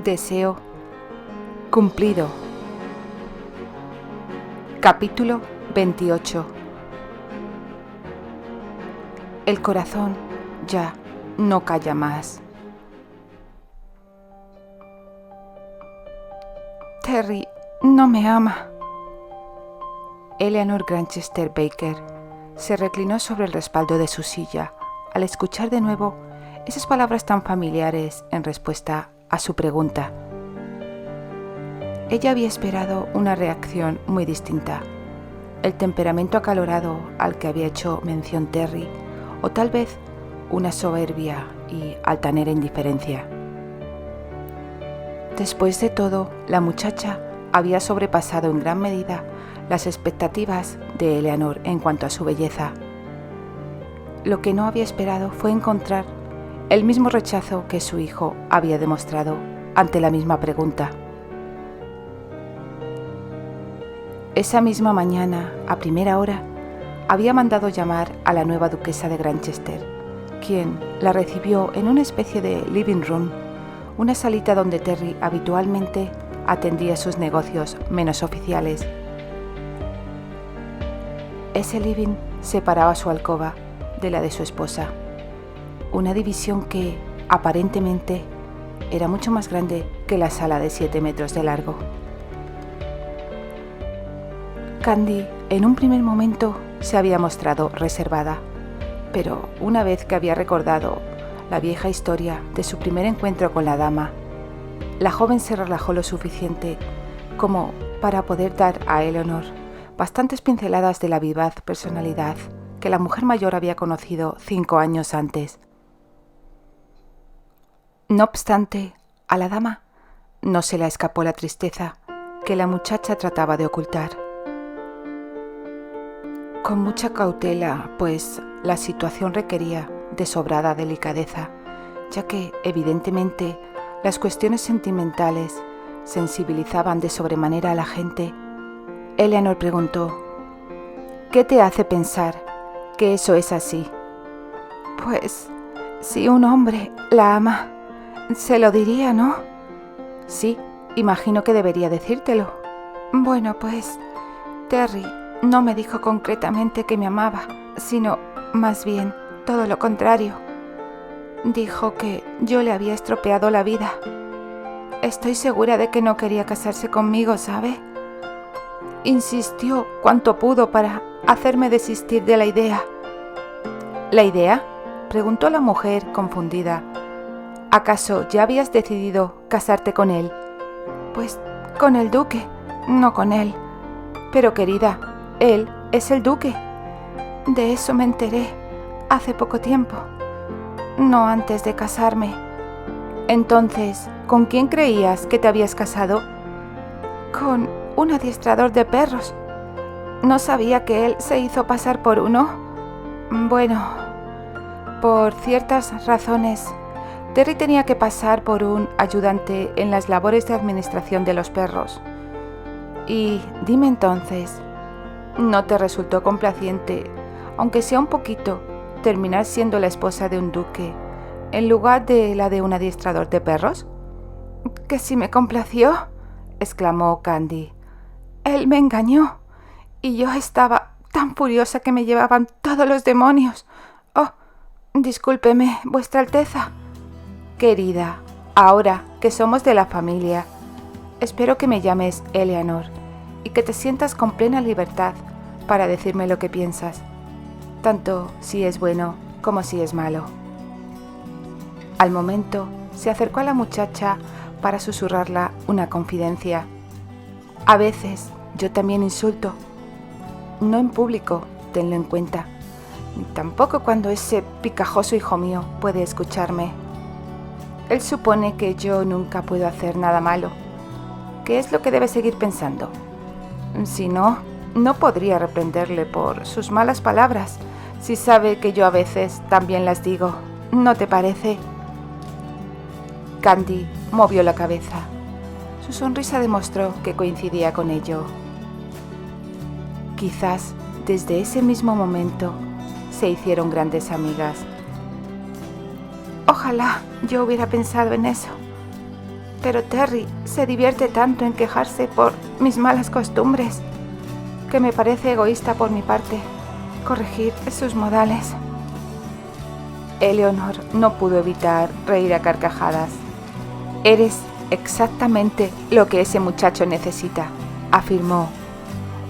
Deseo cumplido. Capítulo 28. El corazón ya no calla más. Terry no me ama. Eleanor Granchester Baker se reclinó sobre el respaldo de su silla al escuchar de nuevo esas palabras tan familiares en respuesta a su pregunta. Ella había esperado una reacción muy distinta, el temperamento acalorado al que había hecho mención Terry, o tal vez una soberbia y altanera indiferencia. Después de todo, la muchacha había sobrepasado en gran medida las expectativas de Eleanor en cuanto a su belleza. Lo que no había esperado fue encontrar el mismo rechazo que su hijo había demostrado ante la misma pregunta. Esa misma mañana, a primera hora, había mandado llamar a la nueva duquesa de Granchester, quien la recibió en una especie de living room, una salita donde Terry habitualmente atendía sus negocios menos oficiales. Ese living separaba su alcoba de la de su esposa, una división que, aparentemente, era mucho más grande que la sala de 7 metros de largo. Candy, en un primer momento, se había mostrado reservada, pero una vez que había recordado la vieja historia de su primer encuentro con la dama, la joven se relajó lo suficiente como para poder dar a Eleanor bastantes pinceladas de la vivaz personalidad que la mujer mayor había conocido 5 años antes. No obstante, a la dama no se le escapó la tristeza que la muchacha trataba de ocultar. Con mucha cautela, pues la situación requería de sobrada delicadeza, ya que, evidentemente, las cuestiones sentimentales sensibilizaban de sobremanera a la gente, Eleanor preguntó: ¿qué te hace pensar que eso es así? Pues, si un hombre la ama, se lo diría, ¿no? Sí, imagino que debería decírtelo. Bueno, pues, Terry no me dijo concretamente que me amaba, sino, más bien, todo lo contrario. Dijo que yo le había estropeado la vida. Estoy segura de que no quería casarse conmigo, ¿sabe? Insistió cuanto pudo para hacerme desistir de la idea. ¿La idea?, preguntó la mujer confundida. ¿Acaso ya habías decidido casarte con él? Pues con el duque, no con él. Pero querida, él es el duque. De eso me enteré hace poco tiempo, no antes de casarme. Entonces, ¿con quién creías que te habías casado? Con un adiestrador de perros. ¿No sabía que él se hizo pasar por uno? Bueno, por ciertas razones, Terry tenía que pasar por un ayudante en las labores de administración de los perros. Y dime entonces, ¿no te resultó complaciente, aunque sea un poquito, terminar siendo la esposa de un duque en lugar de la de un adiestrador de perros? ¿Que si me complació?, exclamó Candy. Él me engañó y yo estaba tan furiosa que me llevaban todos los demonios. Oh, discúlpeme, Vuestra Alteza. Querida, ahora que somos de la familia, espero que me llames Eleanor y que te sientas con plena libertad para decirme lo que piensas, tanto si es bueno como si es malo. Al momento, se acercó a la muchacha para susurrarla una confidencia. A veces yo también insulto, no en público, tenlo en cuenta, ni tampoco cuando ese picajoso hijo mío puede escucharme. Él supone que yo nunca puedo hacer nada malo, que es lo que debe seguir pensando. Si no, no podría reprenderle por sus malas palabras, si sabe que yo a veces también las digo. ¿No te parece? Candy movió la cabeza. Su sonrisa demostró que coincidía con ello. Quizás desde ese mismo momento se hicieron grandes amigas. Ojalá yo hubiera pensado en eso. Pero Terry se divierte tanto en quejarse por mis malas costumbres que me parece egoísta por mi parte corregir sus modales. Eleanor no pudo evitar reír a carcajadas. Eres exactamente lo que ese muchacho necesita, afirmó.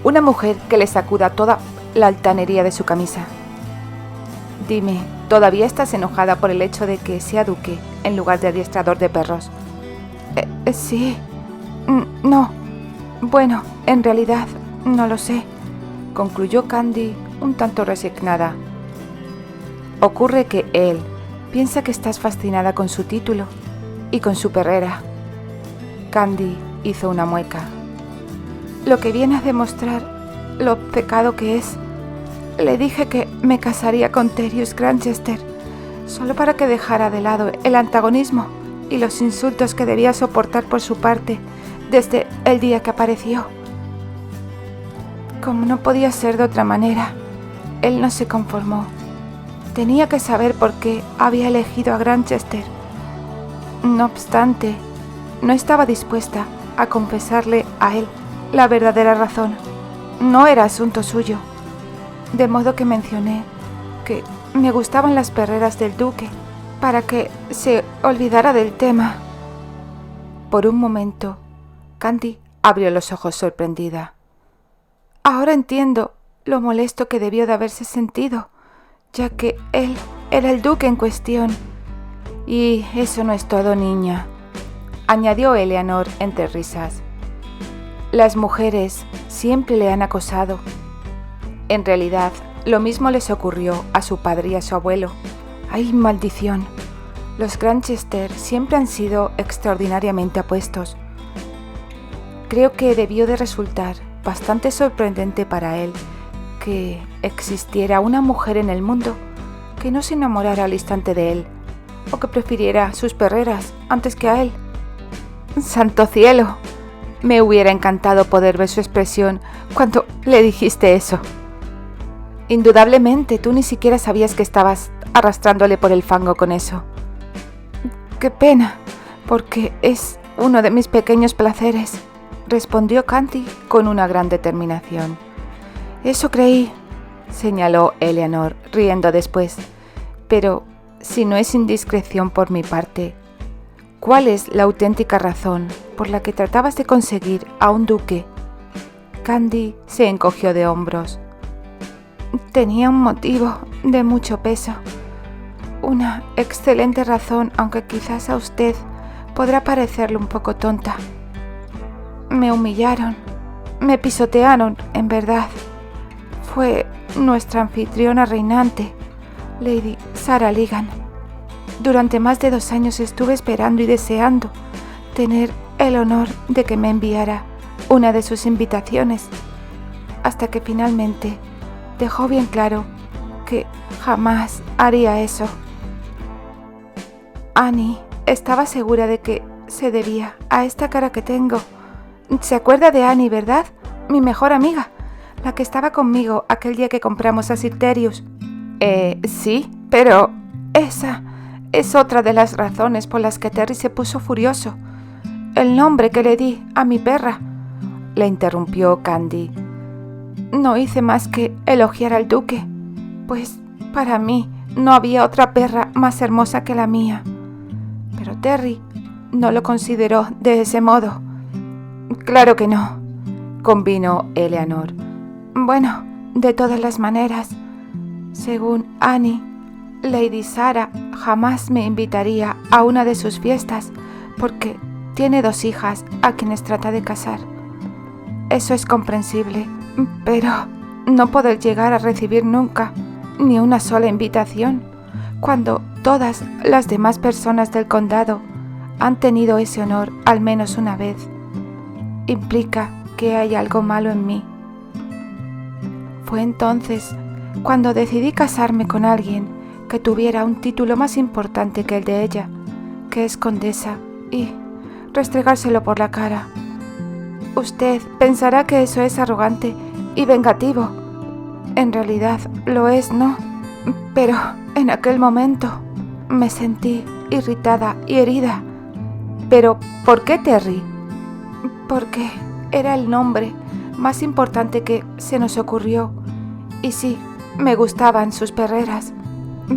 Una mujer que le sacuda toda la altanería de su camisa. Dime, ¿todavía estás enojada por el hecho de que sea duque en lugar de adiestrador de perros? Sí. No. Bueno, en realidad, no lo sé, concluyó Candy un tanto resignada. Ocurre que él piensa que estás fascinada con su título y con su perrera. Candy hizo una mueca. Lo que viene a demostrar lo pecado que es. Le dije que me casaría con Terrius Granchester, solo para que dejara de lado el antagonismo y los insultos que debía soportar por su parte desde el día que apareció. Como no podía ser de otra manera, él no se conformó. Tenía que saber por qué había elegido a Granchester. No obstante, no estaba dispuesta a confesarle a él la verdadera razón. No era asunto suyo. De modo que mencioné que me gustaban las perreras del duque para que se olvidara del tema. Por un momento, Candy abrió los ojos sorprendida. Ahora entiendo lo molesto que debió de haberse sentido, ya que él era el duque en cuestión. Y eso no es todo, niña, añadió Eleanor entre risas. Las mujeres siempre le han acosado. En realidad, lo mismo les ocurrió a su padre y a su abuelo. ¡Ay, maldición! Los Granchester siempre han sido extraordinariamente apuestos. Creo que debió de resultar bastante sorprendente para él que existiera una mujer en el mundo que no se enamorara al instante de él, o que prefiriera sus perreras antes que a él. ¡Santo cielo! Me hubiera encantado poder ver su expresión cuando le dijiste eso. Indudablemente tú ni siquiera sabías que estabas arrastrándole por el fango con eso. ¡Qué pena! Porque es uno de mis pequeños placeres, respondió Candy con una gran determinación. Eso creí, señaló Eleanor, riendo después. Pero, si no es indiscreción por mi parte, ¿cuál es la auténtica razón por la que tratabas de conseguir a un duque? Candy se encogió de hombros. Tenía un motivo de mucho peso. Una excelente razón, aunque quizás a usted podrá parecerle un poco tonta. Me humillaron, me pisotearon, en verdad. Fue nuestra anfitriona reinante, Lady Sarah Ligan. Durante más de 2 años estuve esperando y deseando tener el honor de que me enviara una de sus invitaciones, hasta que finalmente dejó bien claro que jamás haría eso. Annie estaba segura de que se debía a esta cara que tengo. ¿Se acuerda de Annie, verdad? Mi mejor amiga, la que estaba conmigo aquel día que compramos a Sir Terrius. Sí, pero esa es otra de las razones por las que Terry se puso furioso. El nombre que le di a mi perra, le interrumpió Candy. No hice más que elogiar al duque, pues para mí no había otra perra más hermosa que la mía. Pero Terry no lo consideró de ese modo. Claro que no, convino Eleanor. Bueno, de todas las maneras, según Annie, Lady Sarah jamás me invitaría a una de sus fiestas porque tiene 2 hijas a quienes trata de casar. Eso es comprensible, pero no poder llegar a recibir nunca ni una sola invitación, cuando todas las demás personas del condado han tenido ese honor al menos una vez, implica que hay algo malo en mí. Fue entonces cuando decidí casarme con alguien que tuviera un título más importante que el de ella, que es condesa, y restregárselo por la cara. Usted pensará que eso es arrogante y vengativo. En realidad lo es, ¿no? Pero en aquel momento me sentí irritada y herida. «¿Pero por qué Terry?» «Porque era el nombre más importante que se nos ocurrió. Y sí, me gustaban sus perreras.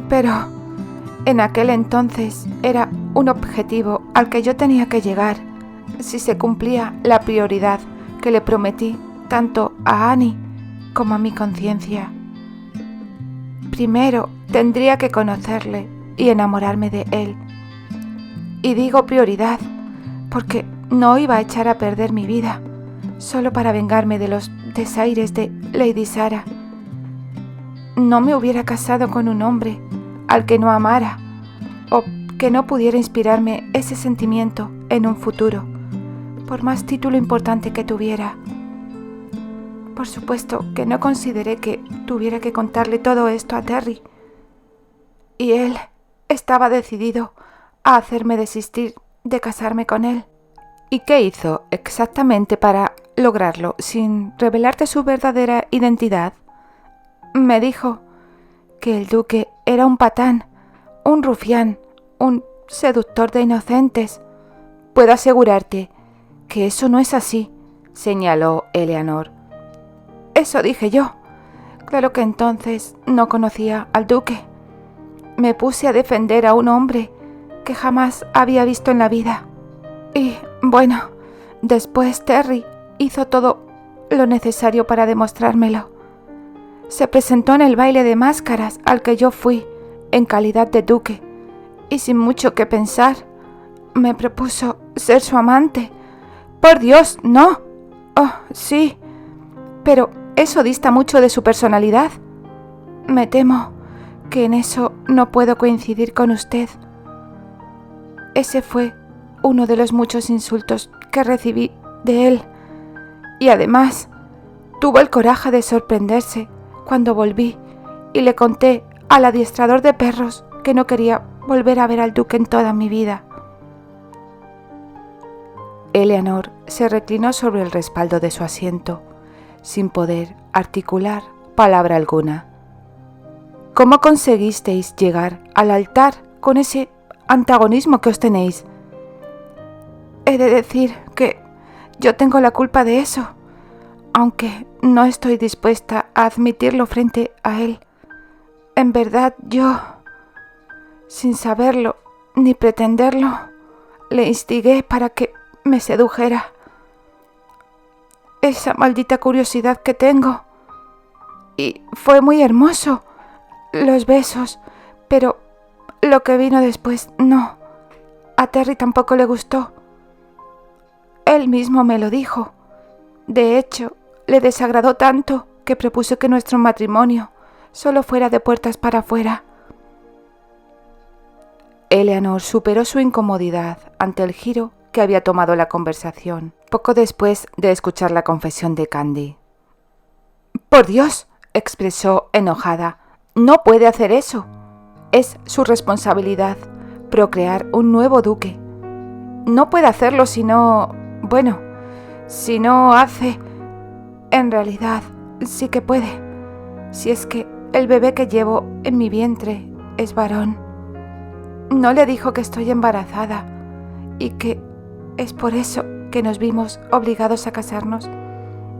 Pero en aquel entonces era un objetivo al que yo tenía que llegar, si se cumplía la prioridad que le prometí tanto a Annie como a mi conciencia. Primero tendría que conocerle y enamorarme de él. Y digo prioridad porque no iba a echar a perder mi vida solo para vengarme de los desaires de Lady Sarah. No me hubiera casado con un hombre al que no amara o que no pudiera inspirarme ese sentimiento en un futuro, por más título importante que tuviera. Por supuesto que no consideré que tuviera que contarle todo esto a Terry, y él estaba decidido a hacerme desistir de casarme con él. ¿Y qué hizo exactamente para lograrlo sin revelarte su verdadera identidad? Me dijo que el duque era un patán, un rufián, un seductor de inocentes. Puedo asegurarte que eso no es así, señaló Eleanor. Eso dije yo. Claro que entonces no conocía al duque. Me puse a defender a un hombre que jamás había visto en la vida. Y, bueno, después Terry hizo todo lo necesario para demostrármelo. Se presentó en el baile de máscaras al que yo fui en calidad de duque y sin mucho que pensar me propuso ser su amante. ¡Por Dios, no! Oh, sí, pero eso dista mucho de su personalidad. Me temo que en eso no puedo coincidir con usted. Ese fue uno de los muchos insultos que recibí de él, y además tuvo el coraje de sorprenderse cuando volví y le conté al adiestrador de perros que no quería volver a ver al duque en toda mi vida. Eleanor se reclinó sobre el respaldo de su asiento, sin poder articular palabra alguna. ¿Cómo conseguisteis llegar al altar con ese antagonismo que os tenéis? He de decir que yo tengo la culpa de eso, aunque no estoy dispuesta a admitirlo frente a él. En verdad yo, sin saberlo ni pretenderlo, le instigué para que me sedujera. Esa maldita curiosidad que tengo. Y fue muy hermoso, los besos, pero lo que vino después no. A Terry tampoco le gustó. Él mismo me lo dijo. De hecho, le desagradó tanto que propuso que nuestro matrimonio solo fuera de puertas para afuera. Eleanor superó su incomodidad ante el giro que había tomado la conversación, poco después de escuchar la confesión de Candy. «Por Dios», expresó enojada, «no puede hacer eso. Es su responsabilidad procrear un nuevo duque. No puede hacerlo si no... bueno, si no hace... En realidad, sí que puede, si es que el bebé que llevo en mi vientre es varón. No le dijo que estoy embarazada y que es por eso que nos vimos obligados a casarnos.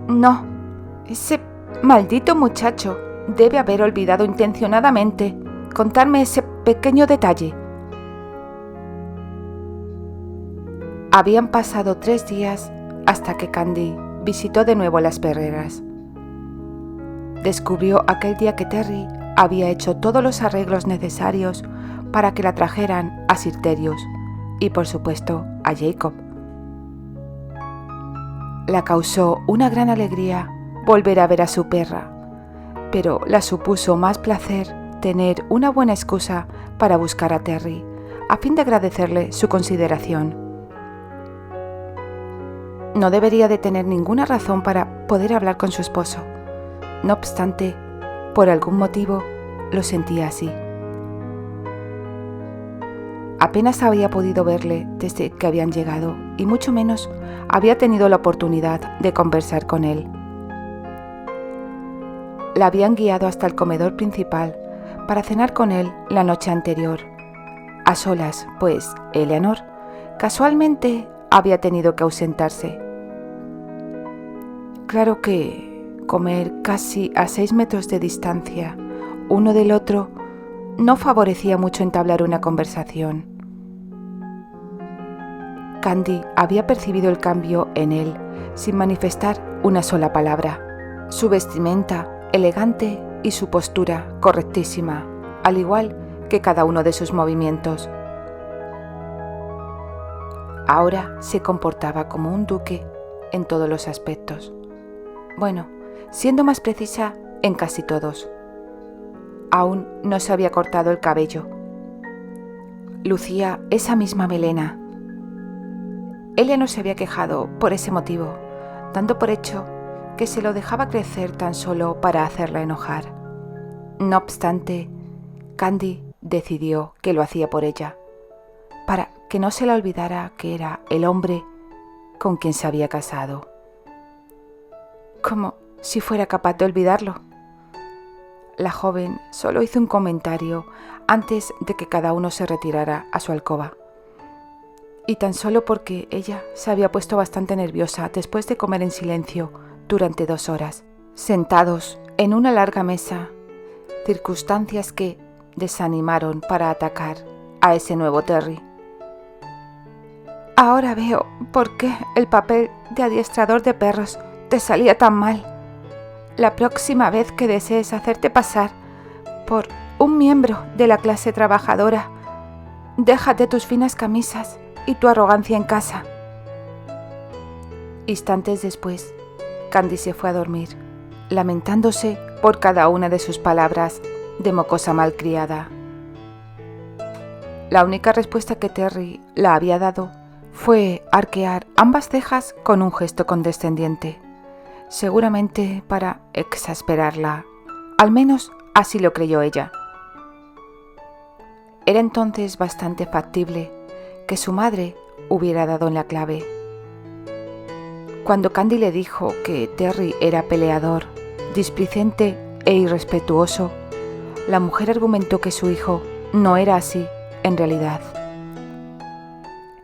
No, ese maldito muchacho debe haber olvidado intencionadamente contarme ese pequeño detalle». Habían pasado 3 días hasta que Candy visitó de nuevo las perreras. Descubrió aquel día que Terry había hecho todos los arreglos necesarios para que la trajeran a Sir Terius y, por supuesto, a Jacob. La causó una gran alegría volver a ver a su perra, pero la supuso más placer tener una buena excusa para buscar a Terry, a fin de agradecerle su consideración. No debería de tener ninguna razón para poder hablar con su esposo. No obstante, por algún motivo, lo sentía así. Apenas había podido verle desde que habían llegado y mucho menos había tenido la oportunidad de conversar con él. La habían guiado hasta el comedor principal para cenar con él la noche anterior, a solas, pues Eleanor Casualmente había tenido que ausentarse. Claro que comer casi a 6 metros de distancia uno del otro no favorecía mucho entablar una conversación. Candy había percibido el cambio en él sin manifestar una sola palabra. Su vestimenta elegante y su postura correctísima, al igual que cada uno de sus movimientos. Ahora se comportaba como un duque en todos los aspectos. Bueno, siendo más precisa, en casi todos. Aún no se había cortado el cabello. Lucía esa misma melena. Ella no se había quejado por ese motivo, dando por hecho que se lo dejaba crecer tan solo para hacerla enojar. No obstante, Candy decidió que lo hacía por ella, para que no se le olvidara que era el hombre con quien se había casado. Como si fuera capaz de olvidarlo. La joven solo hizo un comentario antes de que cada uno se retirara a su alcoba. Y tan solo porque ella se había puesto bastante nerviosa después de comer en silencio durante 2 horas, sentados en una larga mesa, circunstancias que desanimaron para atacar a ese nuevo Terry. Ahora veo por qué el papel de adiestrador de perros te salía tan mal. La próxima vez que desees hacerte pasar por un miembro de la clase trabajadora, déjate tus finas camisas y tu arrogancia en casa. Instantes después, Candy se fue a dormir, lamentándose por cada una de sus palabras de mocosa malcriada. La única respuesta que Terry la había dado fue arquear ambas cejas con un gesto condescendiente, seguramente para exasperarla, al menos así lo creyó ella. Era entonces bastante factible que su madre hubiera dado en la clave. Cuando Candy le dijo que Terry era peleador, displicente e irrespetuoso, la mujer argumentó que su hijo no era así en realidad.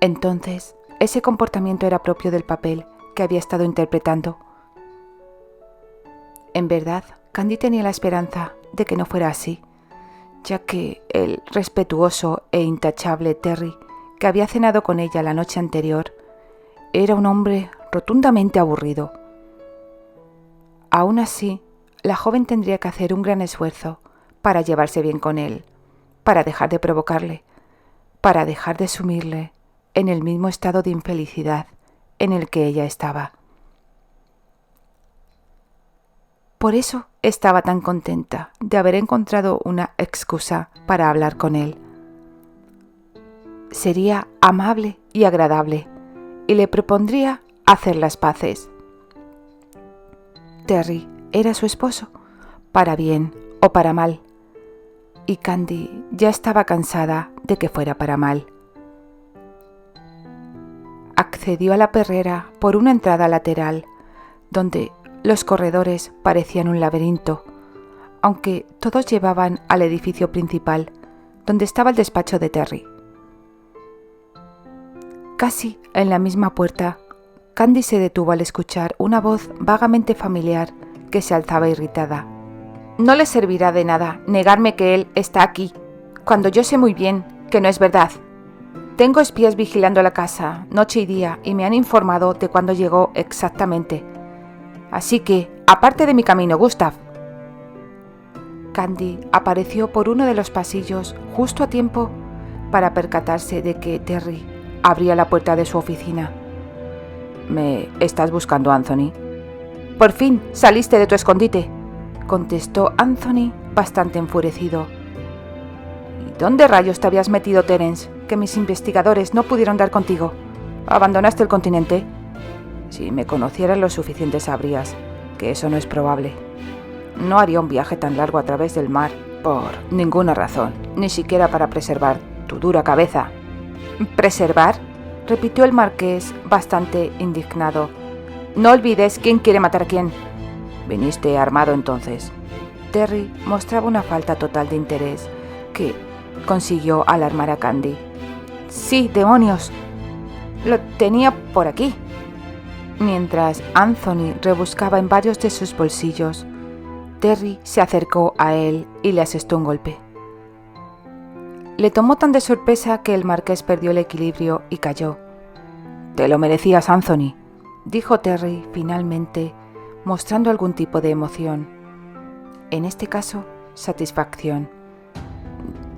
Entonces, ese comportamiento era propio del papel que había estado interpretando. En verdad, Candy tenía la esperanza de que no fuera así, ya que el respetuoso e intachable Terry, que había cenado con ella la noche anterior, era un hombre rotundamente aburrido. Aún así, la joven tendría que hacer un gran esfuerzo para llevarse bien con él, para dejar de provocarle, para dejar de sumirle en el mismo estado de infelicidad en el que ella estaba. Por eso estaba tan contenta de haber encontrado una excusa para hablar con él. Sería amable y agradable, y le propondría hacer las paces. Terry era su esposo, para bien o para mal, y Candy ya estaba cansada de que fuera para mal. Accedió a la perrera por una entrada lateral, donde los corredores parecían un laberinto, aunque todos llevaban al edificio principal, donde estaba el despacho de Terry. Casi en la misma puerta, Candy se detuvo al escuchar una voz vagamente familiar que se alzaba irritada. No le servirá de nada negarme que él está aquí, cuando yo sé muy bien que no es verdad. Tengo espías vigilando la casa noche y día y me han informado de cuándo llegó exactamente. Así que, aparte de mi camino, Gustav. Candy apareció por uno de los pasillos justo a tiempo para percatarse de que Terry abría la puerta de su oficina. ¿Me estás buscando, Anthony? Por fin saliste de tu escondite, contestó Anthony bastante enfurecido. ¿Y dónde rayos te habías metido, Terence, que mis investigadores no pudieron dar contigo? ¿Abandonaste el continente? Si me conocieras lo suficiente sabrías que eso no es probable. No haría un viaje tan largo a través del mar por ninguna razón, ni siquiera para preservar tu dura cabeza. ¿Preservar?, repitió el marqués bastante indignado. No olvides quién quiere matar a quién. ¿Viniste armado entonces? Terry mostraba una falta total de interés que consiguió alarmar a Candy. Sí, demonios. Lo tenía por aquí. Mientras Anthony rebuscaba en varios de sus bolsillos, Terry se acercó a él y le asestó un golpe. Le tomó tan de sorpresa que el marqués perdió el equilibrio y cayó. «Te lo merecías, Anthony», dijo Terry finalmente, mostrando algún tipo de emoción. En este caso, satisfacción.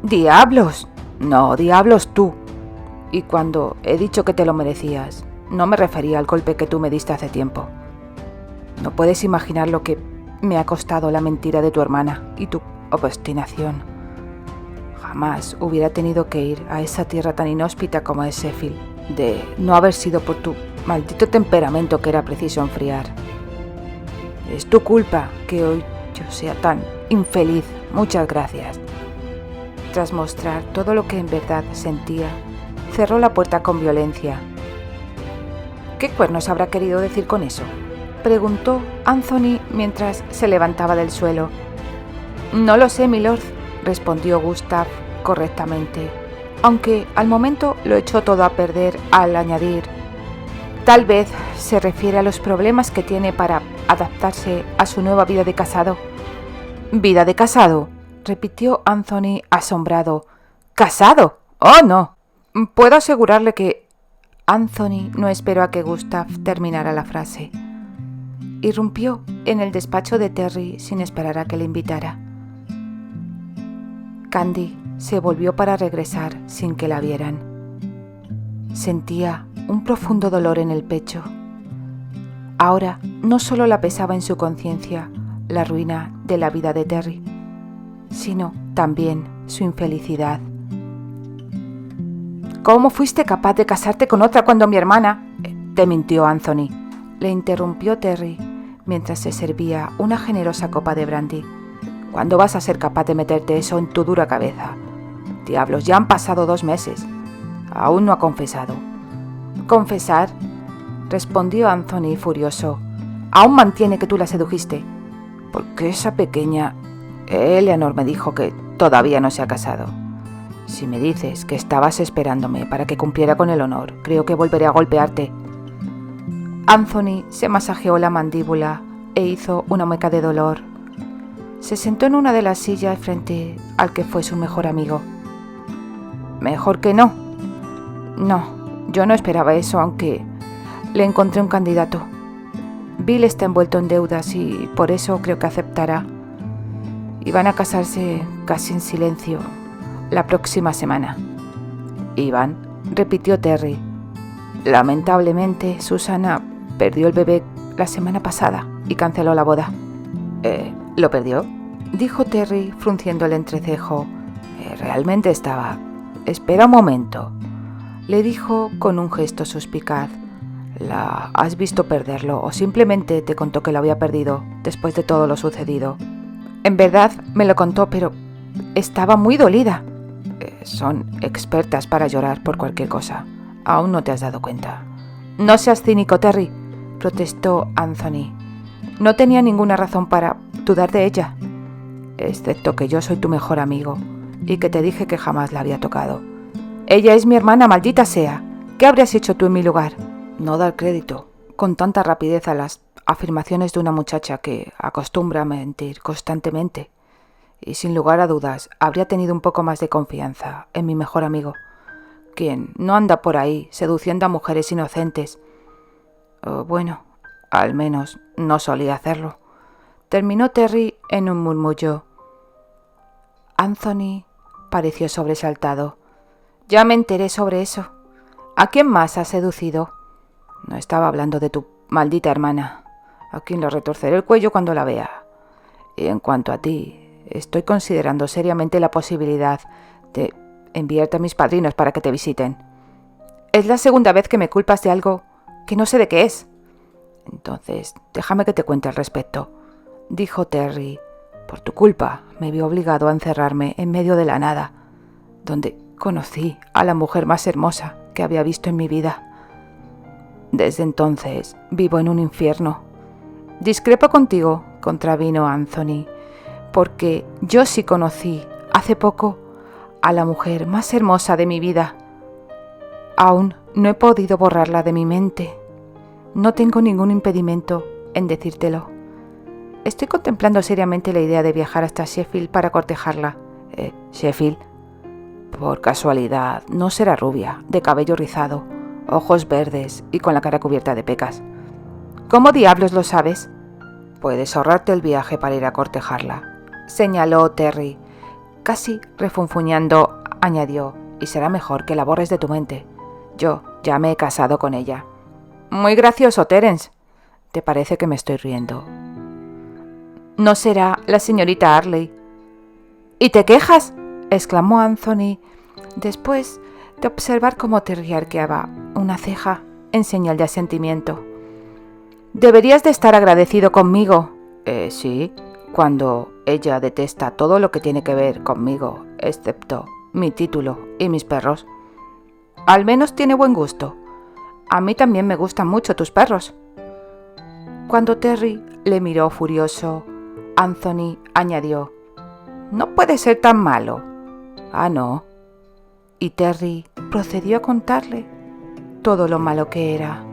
«¡Diablos! No, diablos tú. Y cuando he dicho que te lo merecías, no me refería al golpe que tú me diste hace tiempo. No puedes imaginar lo que me ha costado la mentira de tu hermana y tu obstinación. Jamás hubiera tenido que ir a esa tierra tan inhóspita como es Sheffield, de no haber sido por tu maldito temperamento que era preciso enfriar. Es tu culpa que hoy yo sea tan infeliz. Muchas gracias». Tras mostrar todo lo que en verdad sentía, cerró la puerta con violencia. «¿Qué cuernos habrá querido decir con eso?», preguntó Anthony mientras se levantaba del suelo. «No lo sé, milord», respondió Gustav correctamente, aunque al momento lo echó todo a perder al añadir: «Tal vez se refiere a los problemas que tiene para adaptarse a su nueva vida de casado». «¿Vida de casado?», repitió Anthony asombrado. «¿Casado? ¡Oh, no!». «Puedo asegurarle que…». Anthony no esperó a que Gustav terminara la frase. Irrumpió en el despacho de Terry sin esperar a que le invitara. Candy se volvió para regresar sin que la vieran. Sentía un profundo dolor en el pecho. Ahora no solo la pesaba en su conciencia la ruina de la vida de Terry, sino también su infelicidad. «¿Cómo fuiste capaz de casarte con otra cuando mi hermana…?» «Te mintió, Anthony», le interrumpió Terry mientras se servía una generosa copa de brandy. «¿Cuándo vas a ser capaz de meterte eso en tu dura cabeza? Diablos, ya han pasado 2 meses. Aún no ha confesado». «¿Confesar?», respondió Anthony furioso. «Aún mantiene que tú la sedujiste». «Porque esa pequeña…» «Eleanor me dijo que todavía no se ha casado. Si me dices que estabas esperándome para que cumpliera con el honor, creo que volveré a golpearte». Anthony se masajeó la mandíbula e hizo una mueca de dolor. Se sentó en una de las sillas frente al que fue su mejor amigo. «¿Mejor que no?». «No, yo no esperaba eso, aunque le encontré un candidato. Bill está envuelto en deudas y por eso creo que aceptará. Y van a casarse casi en silencio la próxima semana». «¿Iban?», repitió Terry. «Lamentablemente, Susana perdió el bebé la semana pasada y canceló la boda». «¿Lo perdió?», dijo Terry frunciendo el entrecejo. «Realmente estaba…». «Espera un momento», le dijo con un gesto suspicaz. «¿La has visto perderlo o simplemente te contó que lo había perdido después de todo lo sucedido?». «En verdad me lo contó, pero estaba muy dolida». «Son expertas para llorar por cualquier cosa. Aún no te has dado cuenta». «No seas cínico, Terry», protestó Anthony. «No tenía ninguna razón para dudar de ella, excepto que yo soy tu mejor amigo y que te dije que jamás la había tocado. Ella es mi hermana, maldita sea. ¿Qué habrías hecho tú en mi lugar?». No dar crédito con tanta rapidez a las afirmaciones de una muchacha que acostumbra a mentir constantemente. Y sin lugar a dudas habría tenido un poco más de confianza en mi mejor amigo, quien no anda por ahí seduciendo a mujeres inocentes. O bueno, al menos no solía hacerlo. Terminó Terry en un murmullo. Anthony pareció sobresaltado. «Ya me enteré sobre eso. ¿A quién más has seducido?». «No estaba hablando de tu maldita hermana, a quien le retorceré el cuello cuando la vea. Y en cuanto a ti, estoy considerando seriamente la posibilidad de enviarte a mis padrinos para que te visiten». «Es la segunda vez que me culpas de algo que no sé de qué es». «Entonces, déjame que te cuente al respecto», dijo Terry. «Por tu culpa me vi obligado a encerrarme en medio de la nada, donde conocí a la mujer más hermosa que había visto en mi vida. Desde entonces vivo en un infierno». «Discrepo contigo», contravino Anthony, «porque yo sí conocí hace poco a la mujer más hermosa de mi vida. Aún No he podido borrarla de mi mente. No tengo ningún impedimento en decírtelo. Estoy contemplando seriamente la idea de viajar hasta Sheffield para cortejarla. ¿Sheffield? Por casualidad, no será rubia, de cabello rizado, ojos verdes y con la cara cubierta de pecas. ¿Cómo diablos lo sabes? Puedes ahorrarte el viaje para ir a cortejarla, señaló Terry. Casi refunfuñando, añadió, y será mejor que la borres de tu mente. Yo ya me he casado con ella. Muy gracioso, Terence. ¿Te parece que me estoy riendo? No será la señorita Harley. ¿Y te quejas?, exclamó Anthony, después de observar cómo Terry arqueaba una ceja en señal de asentimiento. Deberías de estar agradecido conmigo. Sí, cuando ella detesta todo lo que tiene que ver conmigo, excepto mi título y mis perros. Al menos tiene buen gusto. A mí también me gustan mucho tus perros. Cuando Terry le miró furioso, Anthony añadió, no puede ser tan malo. Ah, no. Y Terry procedió a contarle todo lo malo que era.